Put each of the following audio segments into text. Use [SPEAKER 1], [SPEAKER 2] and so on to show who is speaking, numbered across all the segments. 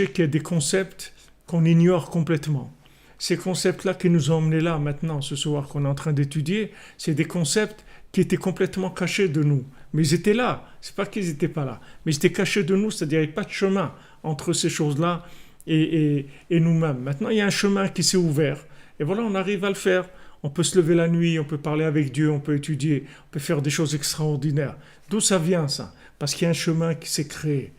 [SPEAKER 1] qu'il y a des concepts qu'on ignore complètement. Ces concepts-là qui nous ont emmenés là maintenant, ce soir qu'on est en train d'étudier, c'est des concepts qui étaient complètement cachés de nous. Mais ils étaient là, c'est pas qu'ils n'étaient pas là, mais ils étaient cachés de nous, c'est-à-dire qu'il n'y a pas de chemin entre ces choses-là et nous-mêmes. Maintenant, il y a un chemin qui s'est ouvert, et voilà, on arrive à le faire. On peut se lever la nuit, on peut parler avec Dieu, on peut étudier, on peut faire des choses extraordinaires. D'où ça vient ça? Parce qu'il y a un chemin qui s'est créé.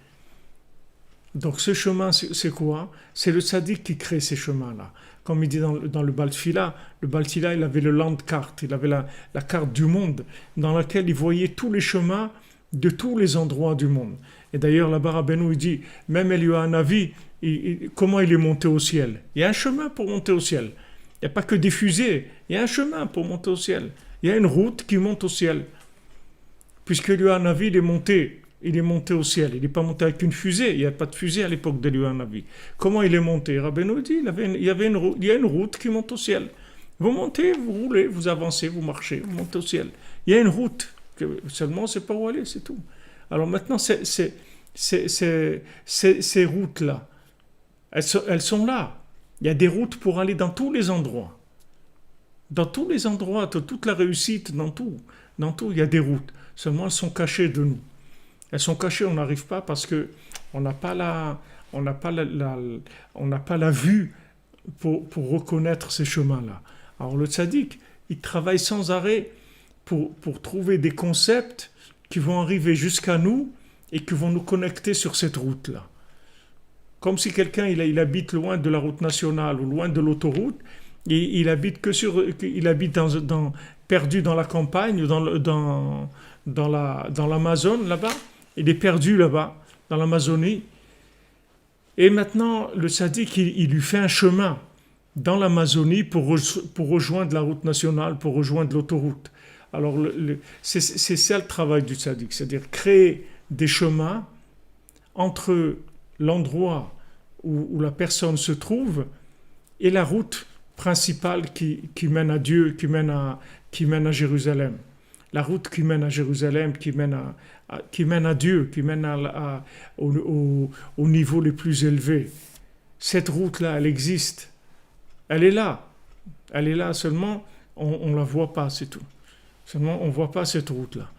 [SPEAKER 1] Donc ce chemin, c'est quoi? C'est le tzaddik qui crée ces chemins-là. Comme il dit dans le Baltfila, il avait le landcart, il avait la carte du monde, dans laquelle il voyait tous les chemins de tous les endroits du monde. Et d'ailleurs, là-bas, Rabbeinu, il dit, même Eliyahu comment il est monté au ciel? Il y a un chemin pour monter au ciel. Il n'y a pas que des fusées, il y a un chemin pour monter au ciel. Il y a une route qui monte au ciel. Puisque Eliyahu il est monté au ciel. Il n'est pas monté avec une fusée. Il n'y a pas de fusée à l'époque d'Eliyahu. Comment il est monté? Rabbeinu dit, il y a une route qui monte au ciel. Vous montez, vous roulez, vous avancez, vous marchez, vous montez au ciel. Il y a une route. Seulement, on ne sait pas où aller, c'est tout. Alors maintenant, ces routes-là, elles sont là. Il y a des routes pour aller dans tous les endroits. Dans tous les endroits, toute la réussite, dans tout, il y a des routes. Seulement, elles sont cachées de nous. Elles sont cachées, on n'arrive pas parce que on n'a pas la vue pour reconnaître ces chemins-là. Alors le tzaddik, il travaille sans arrêt pour trouver des concepts qui vont arriver jusqu'à nous et qui vont nous connecter sur cette route-là. Comme si quelqu'un il habite loin de la route nationale ou loin de l'autoroute, et il habite perdu dans la campagne, dans l'Amazone là-bas. Il est perdu là-bas, dans l'Amazonie. Et maintenant, le tzaddik, il lui fait un chemin dans l'Amazonie pour rejoindre la route nationale, pour rejoindre l'autoroute. Alors, c'est ça le travail du tzaddik, c'est-à-dire créer des chemins entre l'endroit où la personne se trouve et la route principale qui mène à Dieu, qui mène à Jérusalem. La route qui mène à Jérusalem, qui mène à Dieu, qui mène au niveau les plus élevés. Cette route-là, elle existe. Elle est là. Elle est là, seulement on ne la voit pas, c'est tout. Seulement on ne voit pas cette route-là.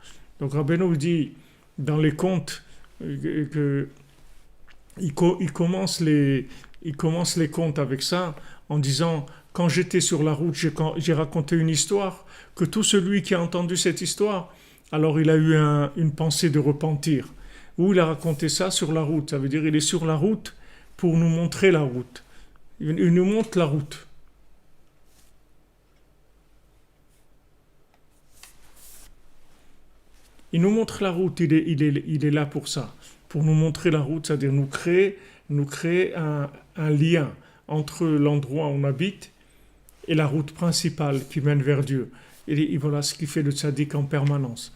[SPEAKER 1] Donc Rabbeinu dit dans les contes qu'il commence les contes avec ça en disant quand j'étais sur la route, j'ai raconté une histoire que tout celui qui a entendu cette histoire, alors il a eu une pensée de repentir. Ou il a raconté ça sur la route, ça veut dire il est sur la route pour nous montrer la route. Il nous montre la route. Il nous montre la route, il est là pour ça, pour nous montrer la route, c'est-à-dire nous créer un lien entre l'endroit où on habite et la route principale qui mène vers Dieu. Et voilà ce qui fait le tzaddik en permanence.